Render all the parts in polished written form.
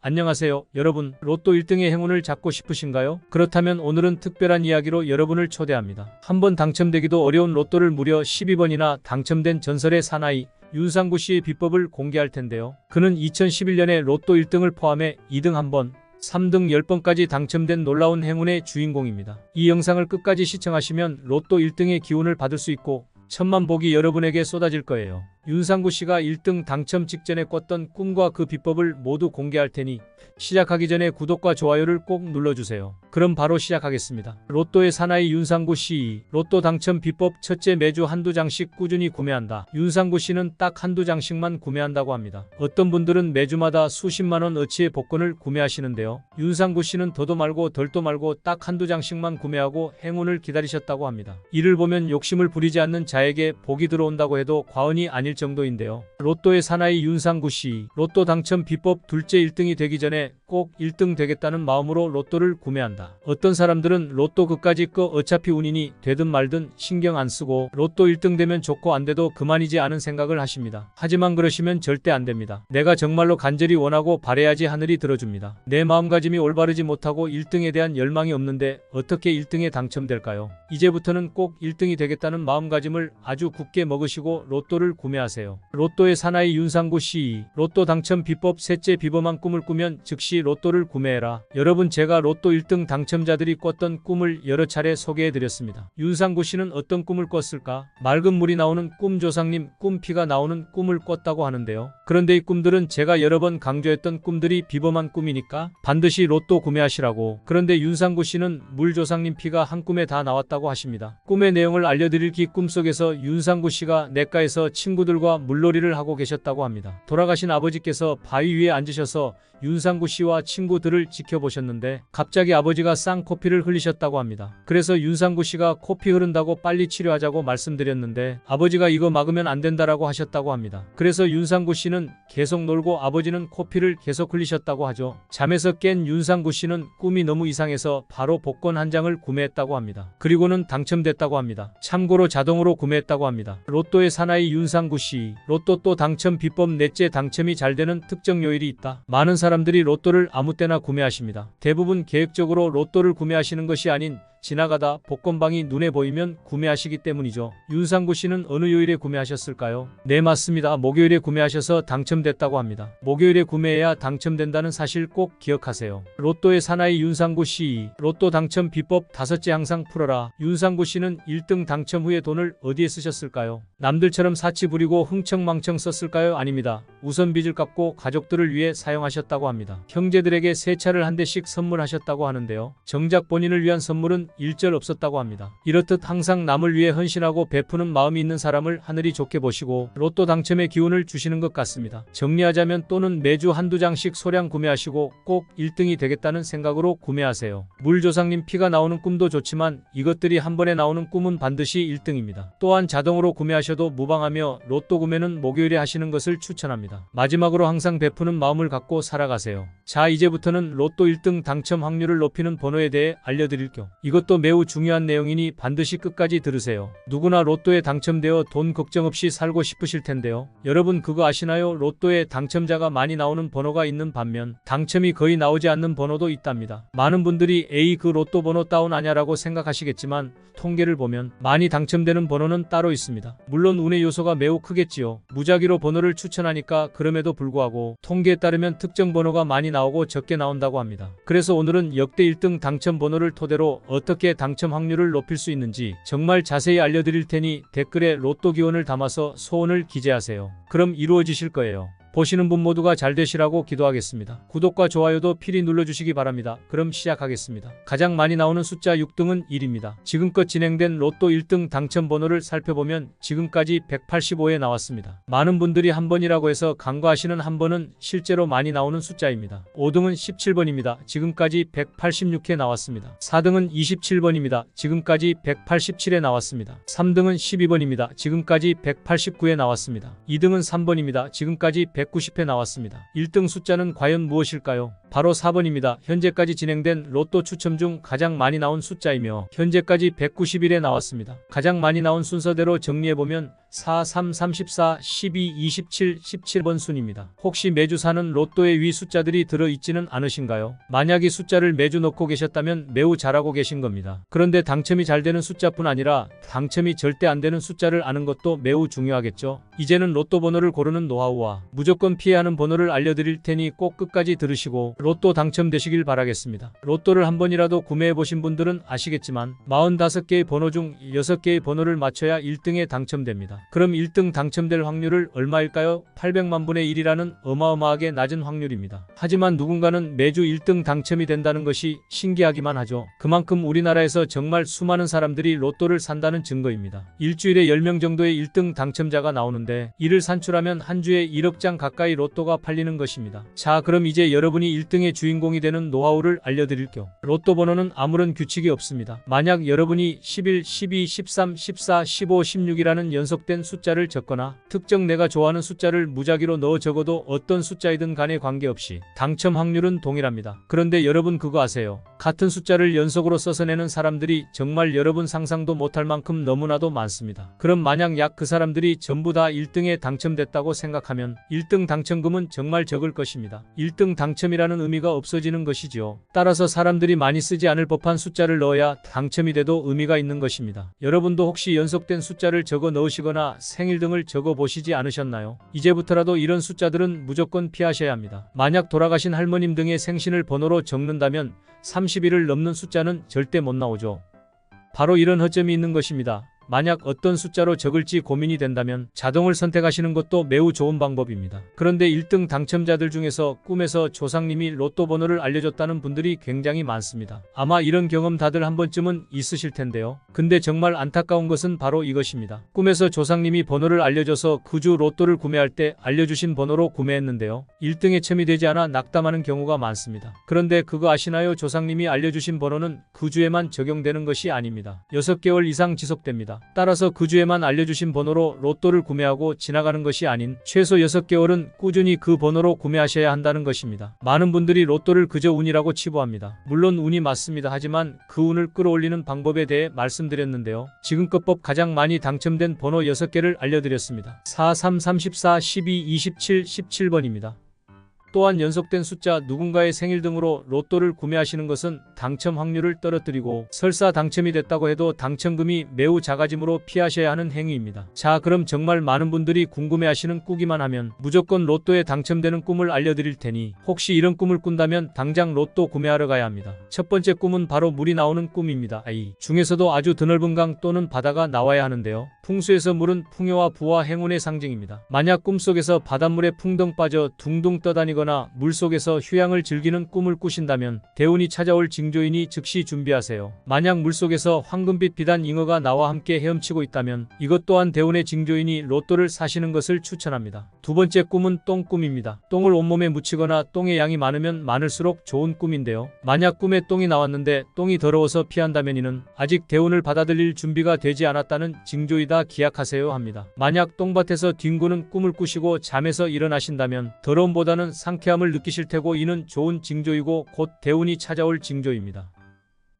안녕하세요, 여러분. 로또 1등의 행운을 잡고 싶으신가요? 그렇다면 오늘은 특별한 이야기로 여러분을 초대합니다. 한번 당첨되기도 어려운 로또를 무려 12번이나 당첨된 전설의 사나이 윤상구 씨의 비법을 공개할 텐데요. 그는 2011년에 로또 1등을 포함해 2등 1번, 3등 10번까지 당첨된 놀라운 행운의 주인공입니다. 이 영상을 끝까지 시청하시면 로또 1등의 기운을 받을 수 있고 천만 복이 여러분에게 쏟아질 거예요. 윤상구 씨가 1등 당첨 직전에 꿨던 꿈과 그 비법을 모두 공개할 테니 시작하기 전에 구독과 좋아요를 꼭 눌러주세요. 그럼 바로 시작하겠습니다. 로또의 사나이 윤상구 씨. 로또 당첨 비법 첫째, 매주 한두 장씩 꾸준히 구매한다. 윤상구 씨는 딱 한두 장씩만 구매한다고 합니다. 어떤 분들은 매주마다 수십만원 어치의 복권을 구매하시는데요. 윤상구 씨는 더도 말고 덜도 말고 딱 한두 장씩만 구매하고 행운을 기다리셨다고 합니다. 이를 보면 욕심을 부리지 않는 자에게 복이 들어온다고 해도 과언이 아닐 정도인데요. 로또의 사나이 윤상구 씨. 로또 당첨 비법 둘째, 1등이 되기 전에 꼭 1등 되겠다는 마음으로 로또를 구매한다. 어떤 사람들은 로또 그까짓 거 어차피 운이니 되든 말든 신경 안 쓰고 로또 1등 되면 좋고 안 돼도 그만이지 않은 생각을 하십니다. 하지만 그러시면 절대 안 됩니다. 내가 정말로 간절히 원하고 바라야지 하늘이 들어줍니다. 내 마음가짐이 올바르지 못하고 1등에 대한 열망이 없는데 어떻게 1등에 당첨될까요? 이제부터는 꼭 1등이 되겠다는 마음가짐을 아주 굳게 먹으시고 로또를 구매하세요. 로또의 사나이 윤상구 씨. 로또 당첨 비법 셋째, 비범한 꿈을 꾸면 즉시 로또를 구매해라. 여러분, 제가 로또 1등 당첨자들이 꿨던 꿈을 여러 차례 소개해드렸습니다. 윤상구 씨는 어떤 꿈을 꿨을까? 맑은 물이 나오는 꿈, 조상님 꿈피가 나오는 꿈을 꿨다고 하는데요. 그런데 이 꿈들은 제가 여러 번 강조했던 꿈들이 비범한 꿈이니까 반드시 로또 구매하시라고. 그런데 윤상구 씨는 물 조상님 피가 한 꿈에 다 나왔다고 하십니다. 꿈의 내용을 알려드릴 기 꿈속에서 윤상구 씨가 냇가에서 친구들과 물놀이를 하고 계셨다고 합니다. 돌아가신 아버지께서 바위 위에 앉으셔서 윤상구 씨와 친구들을 지켜보셨는데 갑자기 아버지가 쌍코피를 흘리셨다고 합니다. 그래서 윤상구 씨가 코피 흐른다고 빨리 치료하자고 말씀드렸는데 아버지가 이거 막으면 안 된다라고 하셨다고 합니다. 그래서 윤상구 씨는 계속 놀고 아버지는 코피를 계속 흘리셨다고 하죠. 잠에서 깬 윤상구 씨는 꿈이 너무 이상해서 바로 복권 한 장을 구매했다고 합니다. 그리고는 당첨됐다고 합니다. 참고로 자동으로 구매했다고 합니다. 로또의 사나이 윤상구 씨. 로또 또 당첨 비법 넷째, 당첨이 잘 되는 특정 요일이 있다. 많은 사람들이 로또를 아무 때나 구매하십니다. 대부분 계획적으로 로또를 구매하시는 것이 아닌 지나가다 복권방이 눈에 보이면 구매하시기 때문이죠. 윤상구 씨는 어느 요일에 구매하셨을까요? 네, 맞습니다. 목요일에 구매하셔서 당첨됐다고 합니다. 목요일에 구매해야 당첨된다는 사실 꼭 기억하세요. 로또의 사나이 윤상구 씨. 로또 당첨 비법 다섯째, 항상 풀어라. 윤상구 씨는 1등 당첨 후에 돈을 어디에 쓰셨을까요? 남들처럼 사치 부리고 흥청망청 썼을까요? 아닙니다. 우선 빚을 갚고 가족들을 위해 사용하셨다고 합니다. 형제들에게 새 차를 한 대씩 선물하셨다고 하는데요. 정작 본인을 위한 선물은 일절 없었다고 합니다. 이렇듯 항상 남을 위해 헌신하고 베푸는 마음이 있는 사람을 하늘이 좋게 보시고 로또 당첨의 기운을 주시는 것 같습니다. 정리하자면 또는 매주 한두 장씩 소량 구매하시고 꼭 1등이 되겠다는 생각으로 구매하세요. 물 조상님 피가 나오는 꿈도 좋지만 이것들이 한 번에 나오는 꿈은 반드시 1등입니다. 또한 자동으로 구매하셔도 무방하며 로또 구매는 목요일에 하시는 것을 추천합니다. 마지막으로 항상 베푸는 마음을 갖고 살아가세요. 자, 이제부터는 로또 1등 당첨 확률을 높이는 번호에 대해 알려드릴게요. 이것도 매우 중요한 내용이니 반드시 끝까지 들으세요. 누구나 로또에 당첨되어 돈 걱정 없이 살고 싶으실 텐데요. 여러분, 그거 아시나요? 로또에 당첨자가 많이 나오는 번호가 있는 반면 당첨이 거의 나오지 않는 번호도 있답니다. 많은 분들이 에이, 그 로또 번호 다운하냐라고 생각하시겠지만 통계를 보면 많이 당첨되는 번호는 따로 있습니다. 물론 운의 요소가 매우 크겠지요. 무작위로 번호를 추천하니까 그럼에도 불구하고 통계에 따르면 특정 번호가 많이 나오고 적게 나온다고 합니다. 그래서 오늘은 역대 1등 당첨 번호를 토대로 어떻게 당첨 확률을 높일 수 있는지 정말 자세히 알려드릴 테니 댓글에 로또 기원을 담아서 소원을 기재하세요. 그럼 이루어지실 거예요. 보시는 분 모두가 잘 되시라고 기도하겠습니다. 구독과 좋아요도 필히 눌러주시기 바랍니다. 그럼 시작하겠습니다. 가장 많이 나오는 숫자 6등은 1입니다. 지금껏 진행된 로또 1등 당첨 번호를 살펴보면 지금까지 185에 나왔습니다. 많은 분들이 한 번이라고 해서 간과하시는 한 번은 실제로 많이 나오는 숫자입니다. 5등은 17번입니다. 지금까지 186회 나왔습니다. 4등은 27번입니다. 지금까지 187에 나왔습니다. 3등은 12번입니다. 지금까지 189에 나왔습니다. 2등은 3번입니다. 지금까지 190회 나왔습니다. 1등 숫자는 과연 무엇일까요? 바로 4번입니다. 현재까지 진행된 로또 추첨 중 가장 많이 나온 숫자이며 현재까지 190일에 나왔습니다. 가장 많이 나온 순서대로 정리해보면 4, 3, 34, 12, 27, 17번 순입니다. 혹시 매주 사는 로또의 위 숫자들이 들어있지는 않으신가요? 만약 이 숫자를 매주 넣고 계셨다면 매우 잘하고 계신 겁니다. 그런데 당첨이 잘 되는 숫자뿐 아니라 당첨이 절대 안 되는 숫자를 아는 것도 매우 중요하겠죠. 이제는 로또 번호를 고르는 노하우와 무조건 피해야 하는 번호를 알려드릴 테니 꼭 끝까지 들으시고 로또 당첨되시길 바라겠습니다. 로또를 한 번이라도 구매해보신 분들은 아시겠지만 45개의 번호 중 6개의 번호를 맞춰야 1등에 당첨됩니다. 그럼 1등 당첨될 확률을 얼마일까요? 800만 분의 1이라는 어마어마하게 낮은 확률입니다. 하지만 누군가는 매주 1등 당첨이 된다는 것이 신기하기만 하죠. 그만큼 우리나라에서 정말 수많은 사람들이 로또를 산다는 증거입니다. 일주일에 10명 정도의 1등 당첨자가 나오는데 이를 산출하면 한 주에 1억 장 가까이 로또가 팔리는 것입니다. 자, 그럼 이제 여러분이 1등의 주인공이 되는 노하우를 알려드릴게요. 로또 번호는 아무런 규칙이 없습니다. 만약 여러분이 11, 12, 13, 14, 15, 16이라는 연속된 숫자를 적거나 특정 내가 좋아하는 숫자를 무작위로 넣어 적어도 어떤 숫자이든 간에 관계없이 당첨 확률은 동일합니다. 그런데 여러분 그거 아세요? 같은 숫자를 연속으로 써서 내는 사람들이 정말 여러분 상상도 못할 만큼 너무나도 많습니다. 그럼 만약 약 그 사람들이 전부 다 1등에 당첨됐다고 생각하면 1등 당첨금은 정말 적을 것입니다. 1등 당첨이라는 의미가 없어지는 것이지요. 따라서 사람들이 많이 쓰지 않을 법한 숫자를 넣어야 당첨이 돼도 의미가 있는 것입니다. 여러분도 혹시 연속된 숫자를 적어 넣으시거나 생일 등을 적어 보시지 않으셨나요? 이제부터라도 이런 숫자들은 무조건 피하셔야 합니다. 만약 돌아가신 할머님 등의 생신을 번호로 적는다면 30일을 넘는 숫자는 절대 못 나오죠. 바로 이런 허점이 있는 것입니다. 만약 어떤 숫자로 적을지 고민이 된다면 자동을 선택하시는 것도 매우 좋은 방법입니다. 그런데 1등 당첨자들 중에서 꿈에서 조상님이 로또 번호를 알려줬다는 분들이 굉장히 많습니다. 아마 이런 경험 다들 한 번쯤은 있으실 텐데요. 근데 정말 안타까운 것은 바로 이것입니다. 꿈에서 조상님이 번호를 알려줘서 그 주 로또를 구매할 때 알려주신 번호로 구매했는데요. 1등에 첨이 되지 않아 낙담하는 경우가 많습니다. 그런데 그거 아시나요? 조상님이 알려주신 번호는 그 주에만 적용되는 것이 아닙니다. 6개월 이상 지속됩니다. 따라서 그 주에만 알려주신 번호로 로또를 구매하고 지나가는 것이 아닌 최소 6개월은 꾸준히 그 번호로 구매하셔야 한다는 것입니다. 많은 분들이 로또를 그저 운이라고 치부합니다. 물론 운이 맞습니다. 하지만 그 운을 끌어올리는 방법에 대해 말씀드렸는데요. 지금껏 가장 많이 당첨된 번호 6개를 알려드렸습니다. 4, 3, 34, 12, 27, 17번입니다. 또한 연속된 숫자 누군가의 생일 등으로 로또를 구매하시는 것은 당첨 확률을 떨어뜨리고 설사 당첨이 됐다고 해도 당첨금이 매우 작아지므로 피하셔야 하는 행위입니다. 자, 그럼 정말 많은 분들이 궁금해하시는 꾸기만 하면 무조건 로또에 당첨되는 꿈을 알려드릴 테니 혹시 이런 꿈을 꾼다면 당장 로또 구매하러 가야 합니다. 첫 번째 꿈은 바로 물이 나오는 꿈입니다. 이 중에서도 아주 드넓은 강 또는 바다가 나와야 하는데요. 풍수에서 물은 풍요와 부와 행운의 상징입니다. 만약 꿈속에서 바닷물에 풍덩 빠져 둥둥 떠다니거나 물속에서 휴양을 즐기는 꿈을 꾸신다면 대운이 찾아올 징조이니 즉시 준비하세요. 만약 물속에서 황금빛 비단 잉어가 나와 함께 헤엄치고 있다면 이것 또한 대운의 징조이니 로또를 사시는 것을 추천합니다. 두 번째 꿈은 똥꿈입니다. 똥을 온몸에 묻히거나 똥의 양이 많으면 많을수록 좋은 꿈인데요. 만약 꿈에 똥이 나왔는데 똥이 더러워서 피한다면 이는 아직 대운을 받아들일 준비가 되지 않았다는 징조이다 기약하세요 합니다. 만약 똥밭에서 뒹구는 꿈을 꾸시고 잠에서 일어나신다면 더러움보다는 상쾌함을 느끼실 테고 이는 좋은 징조이고 곧 대운이 찾아올 징조입니다.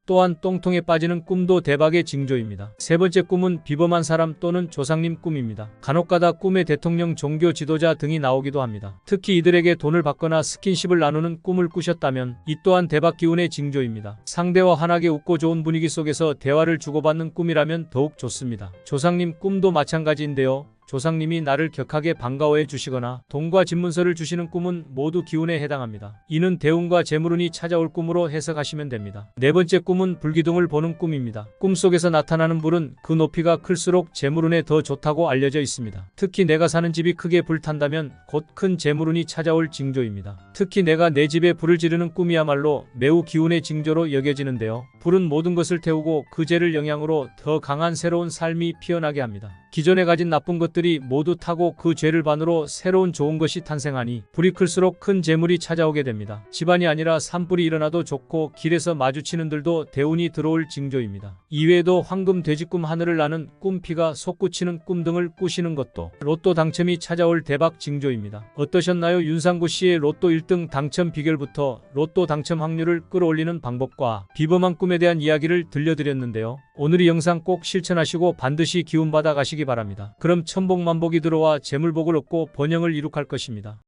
또한 똥통에 빠지는 꿈도 대박의 징조입니다. 세 번째 꿈은 비범한 사람 또는 조상님 꿈입니다. 간혹가다 꿈에 대통령, 종교 지도자 등이 나오기도 합니다. 특히 이들에게 돈을 받거나 스킨십을 나누는 꿈을 꾸셨다면 이 또한 대박 기운의 징조입니다. 상대와 환하게 웃고 좋은 분위기 속에서 대화를 주고받는 꿈이라면 더욱 좋습니다. 조상님 꿈도 마찬가지인데요. 조상님이 나를 격하게 반가워해 주시거나 돈과 집문서를 주시는 꿈은 모두 기운에 해당합니다. 이는 대운과 재물운이 찾아올 꿈으로 해석하시면 됩니다. 네 번째 꿈은 불기둥을 보는 꿈입니다. 꿈속에서 나타나는 불은 그 높이가 클수록 재물운에 더 좋다고 알려져 있습니다. 특히 내가 사는 집이 크게 불탄다면 곧 큰 재물운이 찾아올 징조입니다. 특히 내가 내 집에 불을 지르는 꿈이야말로 매우 기운의 징조로 여겨지는데요. 불은 모든 것을 태우고 그 재를 영향으로 더 강한 새로운 삶이 피어나게 합니다. 기존에 가진 나쁜 것들 것들이 모두 타고 그 죄를 반으로 새로운 좋은 것이 탄생하니 불이 클수록 큰 재물이 찾아오게 됩니다. 집안이 아니라 산불이 일어나도 좋고 길에서 마주치는 들도 대운이 들어올 징조입니다. 이외에도 황금 돼지꿈, 하늘을 나는 꿈, 피가 솟구치는 꿈 등을 꾸시는 것도 로또 당첨이 찾아올 대박 징조입니다. 어떠셨나요? 윤상구 씨의 로또 1등 당첨 비결부터 로또 당첨 확률을 끌어올리는 방법과 비범한 꿈에 대한 이야기를 들려드렸는데요. 오늘 이 영상 꼭 실천하시고 반드시 기운받아 가시기 바랍니다. 그럼 천복만복이 들어와 재물복을 얻고 번영을 이룩할 것입니다.